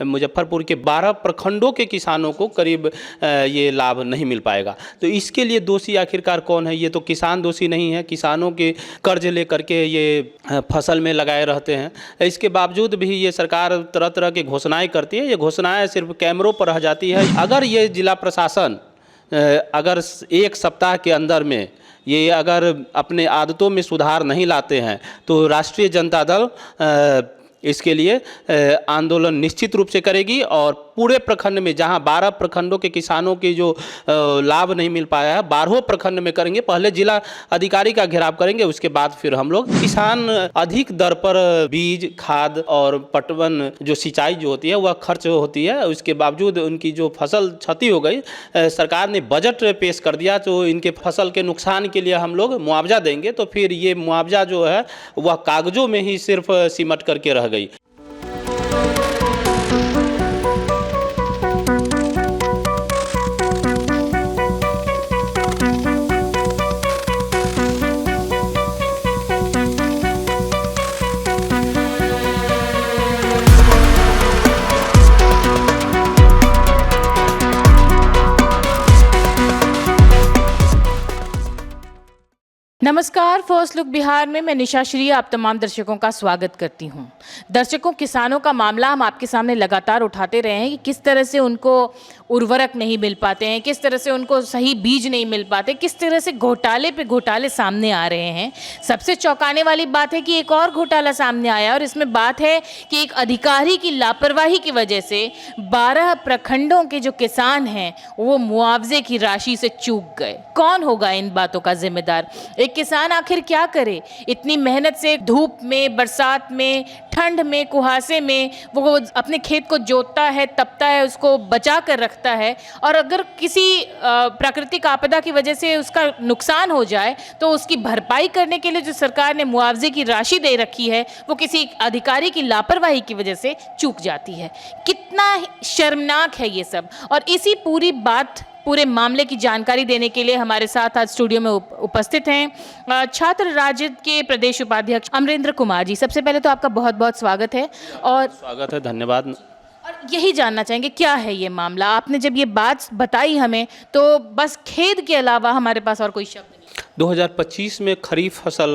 मुजफ्फरपुर के 12 प्रखंडों के किसानों को करीब ये लाभ नहीं मिल पाएगा। तो इसके लिए दोषी आखिरकार कौन है? ये तो किसान दोषी नहीं है। किसानों के कर्ज लेकर के ये फसल में लगाए रहते हैं। इसके बावजूद भी ये सरकार तरह तरह की घोषणाएं करती है। ये घोषणाएं सिर्फ कैमरों पर रह जाती है। अगर ये जिला प्रशासन अगर एक सप्ताह के अंदर में ये अगर अपने आदतों में सुधार नहीं लाते हैं तो राष्ट्रीय जनता दल इसके लिए आंदोलन निश्चित रूप से करेगी और पूरे प्रखंड में जहां 12 प्रखंडों के किसानों की जो लाभ नहीं मिल पाया है 12 प्रखंड में करेंगे। पहले जिला अधिकारी का घेराव करेंगे, उसके बाद फिर हम लोग किसान अधिक दर पर बीज, खाद और पटवन जो सिंचाई जो होती है वह खर्च होती है। उसके बावजूद उनकी जो फसल क्षति हो गई, सरकार ने बजट पेश कर दिया तो इनके फसल के नुकसान के लिए हम लोग मुआवजा देंगे। तो फिर ये मुआवजा जो है वह कागजों में ही सिर्फ सिमट करके रह गई। नमस्कार, फर्स्ट लुक बिहार में मैं निशा श्री आप तमाम दर्शकों का स्वागत करती हूं। दर्शकों, किसानों का मामला हम आपके सामने लगातार उठाते रहे हैं कि किस तरह से उनको उर्वरक नहीं मिल पाते हैं, किस तरह से उनको सही बीज नहीं मिल पाते, किस तरह से घोटाले पे घोटाले सामने आ रहे हैं। सबसे चौंकाने वाली बात है कि एक और घोटाला सामने आया और इसमें बात है कि एक अधिकारी की लापरवाही की वजह से 12 प्रखंडों के जो किसान हैं वो मुआवजे की राशि से चूक गए। कौन होगा इन बातों का जिम्मेदार? एक किसान आखिर क्या करे? इतनी मेहनत से धूप में, बरसात में, ठंड में, कुहासे में वो अपने खेत को जोतता है, तपता है, उसको बचा कर रखता है और अगर किसी प्राकृतिक आपदा की वजह से उसका नुकसान हो जाए तो उसकी भरपाई करने के लिए जो सरकार ने मुआवजे की राशि दे रखी है वो किसी अधिकारी की लापरवाही की वजह से चूक जाती है। कितना शर्मनाक है ये सब। और इसी पूरे मामले की जानकारी देने के लिए हमारे साथ आज स्टूडियो में उपस्थित हैं छात्र राजद के प्रदेश उपाध्यक्ष अमरेंद्र कुमार जी। सबसे पहले तो आपका बहुत बहुत स्वागत है। और स्वागत है, धन्यवाद। और यही जानना चाहेंगे क्या है ये मामला। आपने जब ये बात बताई हमें तो बस खेद के अलावा हमारे पास और कोई शब्द नहीं। 2025 में खरीफ फसल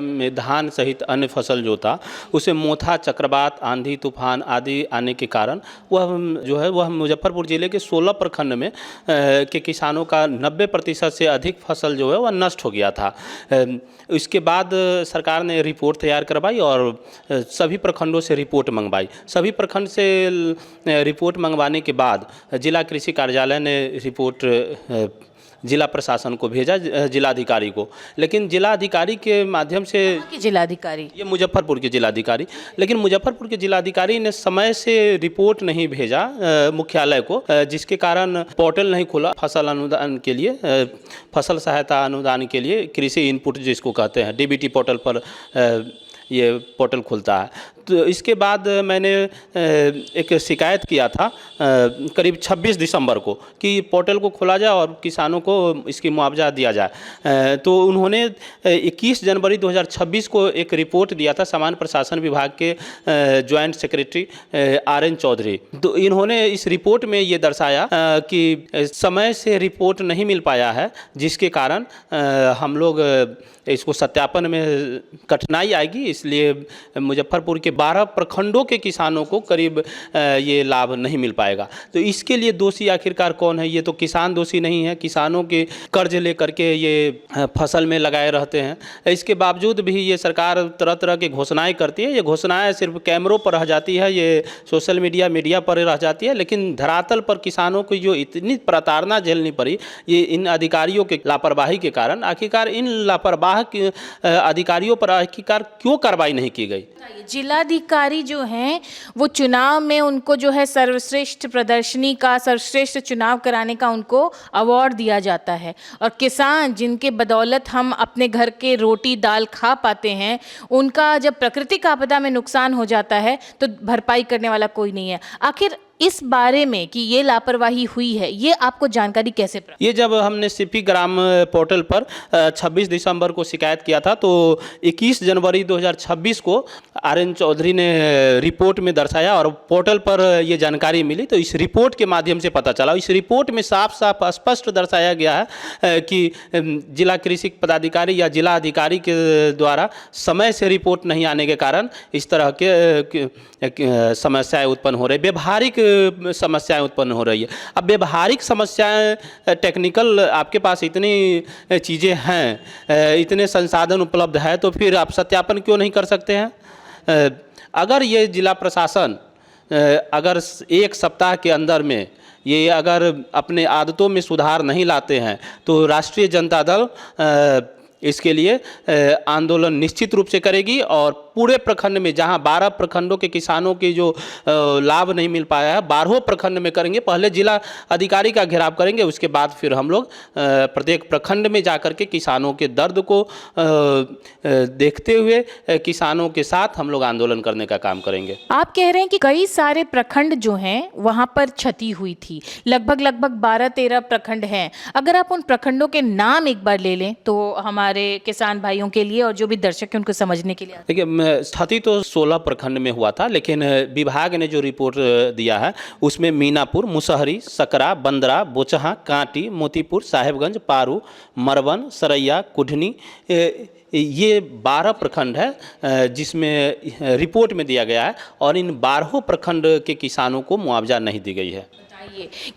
में धान सहित अन्य फसल जो था उसे मोथा, चक्रवात, आंधी, तूफान आदि आने के कारण वह मुजफ्फरपुर ज़िले के 16 प्रखंड में के किसानों का 90% से अधिक फसल जो है वह नष्ट हो गया था। इसके बाद सरकार ने रिपोर्ट तैयार करवाई और सभी प्रखंडों से रिपोर्ट मंगवाई। सभी प्रखंड से रिपोर्ट मंगवाने के बाद जिला कृषि कार्यालय ने रिपोर्ट जिला प्रशासन को भेजा, जिलाधिकारी को। लेकिन जिलाधिकारी के माध्यम से जिलाधिकारी ये मुजफ्फरपुर के जिलाधिकारी, लेकिन मुजफ्फरपुर के जिलाधिकारी ने समय से रिपोर्ट नहीं भेजा मुख्यालय को, जिसके कारण पोर्टल नहीं खुला फसल अनुदान के लिए, फसल सहायता अनुदान के लिए कृषि इनपुट जिसको कहते हैं, डीबीटी पोर्टल पर ये पोर्टल खुलता है। तो इसके बाद मैंने एक शिकायत किया था करीब 26 दिसंबर को कि पोर्टल को खोला जाए और किसानों को इसकी मुआवजा दिया जाए। तो उन्होंने 21 जनवरी 2026 को एक रिपोर्ट दिया था सामान्य प्रशासन विभाग के जॉइंट सेक्रेटरी RN चौधरी। तो इन्होंने इस रिपोर्ट में ये दर्शाया कि समय से रिपोर्ट नहीं मिल पाया है, जिसके कारण हम लोग इसको सत्यापन में कठिनाई आएगी। इसलिए मुजफ्फरपुर के 12 प्रखंडों के किसानों को करीब ये लाभ नहीं मिल पाएगा। तो इसके लिए दोषी आखिरकार कौन है? ये तो किसान दोषी नहीं है। किसानों के कर्ज लेकर के ये फसल में लगाए रहते हैं। इसके बावजूद भी ये सरकार तरह तरह की घोषणाएं करती है। ये घोषणाएं सिर्फ कैमरों पर रह जाती है, ये सोशल मीडिया पर रह जाती है, लेकिन धरातल पर किसानों को जो इतनी प्रताड़ना झेलनी पड़ी ये इन अधिकारियों के लापरवाही के कारण। आखिरकार इन लापरवाह अधिकारियों पर आखिरकार क्यों कार्रवाई नहीं की गई? जिलाधिकारी जो हैं वो चुनाव में उनको जो है सर्वश्रेष्ठ प्रदर्शनी का, सर्वश्रेष्ठ चुनाव कराने का उनको अवार्ड दिया जाता है और किसान जिनके बदौलत हम अपने घर के रोटी दाल खा पाते हैं, उनका जब प्राकृतिक आपदा में नुकसान हो जाता है तो भरपाई करने वाला कोई नहीं है। आखिर इस बारे में कि ये लापरवाही हुई है, ये आपको जानकारी कैसे प्राप्त? ये जब हमने सीपी ग्राम पोर्टल पर 26 दिसंबर को शिकायत किया था, तो 21 जनवरी 2026 को आर.एन. चौधरी ने रिपोर्ट में दर्शाया और पोर्टल पर ये जानकारी मिली। तो इस रिपोर्ट के माध्यम से पता चला। इस रिपोर्ट में साफ साफ स्पष्ट दर्शाया गया है कि जिला कृषि पदाधिकारी या जिला अधिकारी के द्वारा समय से रिपोर्ट नहीं आने के कारण इस तरह के समस्याएं उत्पन्न हो रही, व्यवहारिक समस्याएं उत्पन्न हो रही है। अब व्यवहारिक समस्याएं, टेक्निकल आपके पास इतनी चीज़ें हैं, इतने संसाधन उपलब्ध है, तो फिर आप सत्यापन क्यों नहीं कर सकते हैं? अगर ये जिला प्रशासन अगर एक सप्ताह के अंदर में ये अगर अपने आदतों में सुधार नहीं लाते हैं तो राष्ट्रीय जनता दल इसके लिए आंदोलन निश्चित रूप से करेगी और पूरे प्रखंड में, जहां 12 प्रखंडों के किसानों की जो लाभ नहीं मिल पाया है, 12 प्रखंड में करेंगे। पहले जिला अधिकारी का घेराव करेंगे, उसके बाद फिर हम लोग प्रत्येक प्रखंड में जाकर के किसानों के दर्द को देखते हुए किसानों के साथ हम लोग आंदोलन करने का काम करेंगे। आप कह रहे हैं कि कई सारे प्रखंड जो हैं वहां पर क्षति हुई थी, लगभग 12-13 प्रखंड हैं। अगर आप उन प्रखंडों के नाम एक बार ले लें तो हमारे किसान भाइयों के लिए और जो भी दर्शक हैं उनको समझने के लिए। देखिए, क्षति तो 16 प्रखंड में हुआ था, लेकिन विभाग ने जो रिपोर्ट दिया है उसमें मीनापुर, मुसहरी, सकरा, बंदरा, बोचहा, कांटी, मोतीपुर, साहेबगंज, पारू, मरवन, सरैया, कुढ़नी, ये 12 प्रखंड है जिसमें रिपोर्ट में दिया गया है और इन 12 प्रखंड के किसानों को मुआवजा नहीं दी गई है।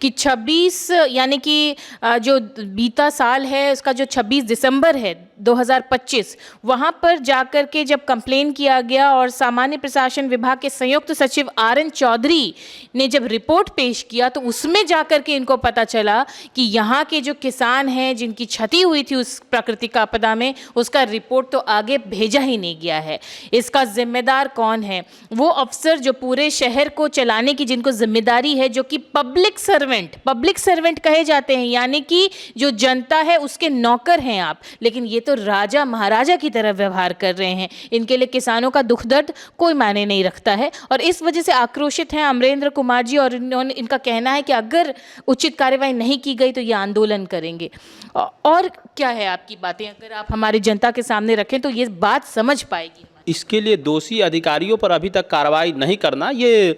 कि 26 यानी कि जो बीता साल है उसका जो 26 दिसंबर है 2025, वहाँ पर जाकर के जब कंप्लेन किया गया और सामान्य प्रशासन विभाग के संयुक्त सचिव आर.एन. चौधरी ने जब रिपोर्ट पेश किया तो उसमें जाकर के इनको पता चला कि यहाँ के जो किसान हैं जिनकी क्षति हुई थी उस प्राकृतिक आपदा में, उसका रिपोर्ट तो आगे भेजा ही नहीं गया है। इसका जिम्मेदार कौन है? वो अफसर जो पूरे शहर को चलाने की जिनको जिम्मेदारी है, जो कि पब्लिक सर्वेंट कहे जाते हैं, यानी कि जो जनता है उसके नौकर हैं आप, लेकिन ये तो राजा महाराजा की तरह व्यवहार कर रहे हैं। इनके लिए किसानों का दुख दर्द कोई मायने नहीं रखता है और इस वजह से आक्रोशित हैं अमरेंद्र कुमार जी और इनका कहना है कि अगर उचित कार्रवाई नहीं की गई तो ये आंदोलन करेंगे। और क्या है आपकी बातें अगर आप हमारी जनता के सामने रखें तो ये बात समझ पाएगी। इसके लिए दोषी अधिकारियों पर अभी तक कार्रवाई नहीं करना ये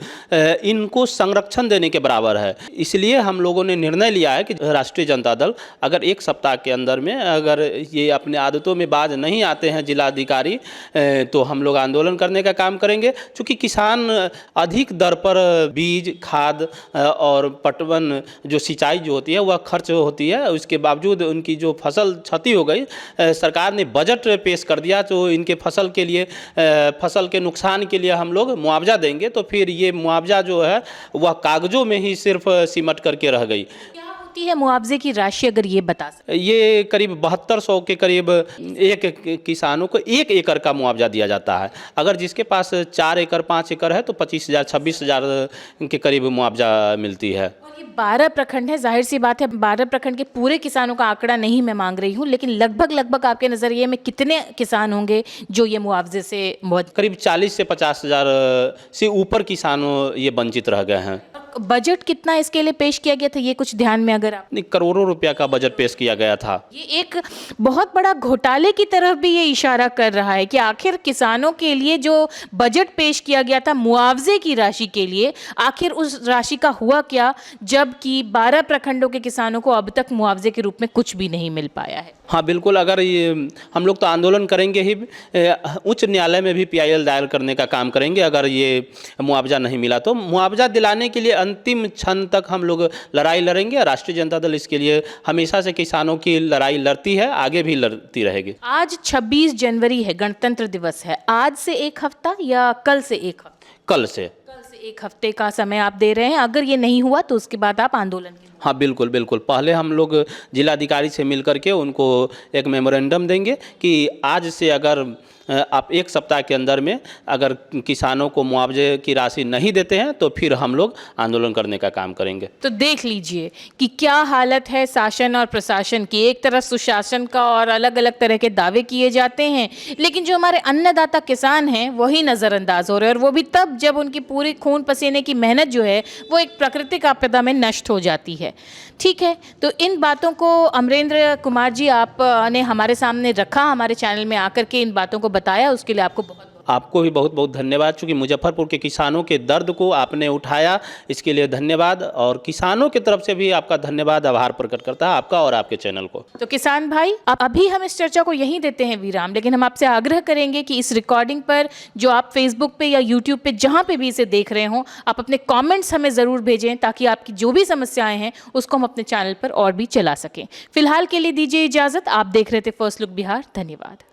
इनको संरक्षण देने के बराबर है। इसलिए हम लोगों ने निर्णय लिया है कि राष्ट्रीय जनता दल अगर एक सप्ताह के अंदर में अगर ये अपने आदतों में बाज नहीं आते हैं जिलाधिकारी, तो हम लोग आंदोलन करने का काम करेंगे। चूँकि किसान अधिक दर पर बीज, खाद और पटवन जो सिंचाई जो होती है वह खर्च होती है, उसके बावजूद उनकी जो फसल क्षति हो गई, सरकार ने बजट पेश कर दिया तो इनके फसल के लिए, फसल के नुकसान के लिए हम लोग मुआवजा देंगे। तो फिर ये मुआवजा जो है वह कागजों में ही सिर्फ सिमट करके रह गई। क्या होती है मुआवजे की राशि अगर ये बता सकें? ये करीब 7200 के करीब एक किसानों को 1 एकड़ का मुआवजा दिया जाता है। अगर जिसके पास 4 एकड़ 5 एकड़ है तो 25,000 26,000 के करीब मुआवजा मिलती है। और ये 12 प्रखंड है, जाहिर सी बात है 12 प्रखंड के पूरे किसानों का आंकड़ा नहीं मैं मांग रही हूँ, लेकिन लगभग आपके नज़रिए में कितने किसान होंगे जो ये मुआवजे से करीब 40 से 50,000 से ऊपर किसानों ये वंचित रह गए हैं। बजट कितना इसके लिए पेश किया गया था, ये कुछ ध्यान में अगर आप? करोड़ों रुपया का बजट पेश किया गया था। ये एक बहुत बड़ा घोटाले की तरफ भी ये इशारा कर रहा है कि आखिर किसानों के लिए जो बजट पेश किया गया था मुआवजे की राशि के लिए, आखिर उस राशि का हुआ क्या, जबकि 12 प्रखंडों के किसानों को अब तक मुआवजे के रूप में कुछ भी नहीं मिल पाया है। हाँ बिल्कुल, अगर ये हम लोग तो आंदोलन करेंगे ही, उच्च न्यायालय में भी PIL दायर करने का काम करेंगे अगर ये मुआवजा नहीं मिला तो। मुआवजा दिलाने के लिए अंतिम क्षण तक हम लोग लड़ाई लड़ेंगे। राष्ट्रीय जनता दल इसके लिए हमेशा से किसानों की लड़ाई लड़ती है, आगे भी लड़ती रहेगी। आज 26 जनवरी है, गणतंत्र दिवस है। आज से एक हफ्ता या कल से एक हफ्ता? कल से एक हफ्ते का समय आप दे रहे हैं। अगर ये नहीं हुआ तो उसके बाद आप आंदोलन? हाँ बिल्कुल बिल्कुल, पहले हम लोग जिलाधिकारी से मिल करके उनको एक मेमोरेंडम देंगे कि आज से अगर आप 1 सप्ताह के अंदर में अगर किसानों को मुआवजे की राशि नहीं देते हैं तो फिर हम लोग आंदोलन करने का काम करेंगे। तो देख लीजिए कि क्या हालत है शासन और प्रशासन की। एक तरफ सुशासन का और अलग अलग तरह के दावे किए जाते हैं, लेकिन जो हमारे अन्नदाता किसान हैं वही नज़रअंदाज हो रहे हैं, और वो भी तब जब उनकी पूरी खून पसीने की मेहनत जो है वो एक प्राकृतिक आपदा में नष्ट हो जाती है। ठीक है, तो इन बातों को अमरेंद्र कुमार जी आपने हमारे सामने रखा, हमारे चैनल में आकर के इन बातों को बताया, उसके लिए आपको बहुत आपको भी बहुत बहुत धन्यवाद। चूँकि मुजफ्फरपुर के किसानों के दर्द को आपने उठाया, इसके लिए धन्यवाद। और किसानों की तरफ से भी आपका धन्यवाद, आभार प्रकट करता है आपका और आपके चैनल को। तो किसान भाई, अभी हम इस चर्चा को यहीं देते हैं विराम, लेकिन हम आपसे आग्रह करेंगे कि इस रिकॉर्डिंग पर जो आप फेसबुक पे या यूट्यूब पे जहाँ पे भी इसे देख रहे हों, आप अपने कमेंट्स हमें ज़रूर भेजें, ताकि आपकी जो भी समस्याएं हैं उसको हम अपने चैनल पर और भी चला सकें। फिलहाल के लिए दीजिए इजाज़त। आप देख रहे थे फर्स्ट लुक बिहार। धन्यवाद।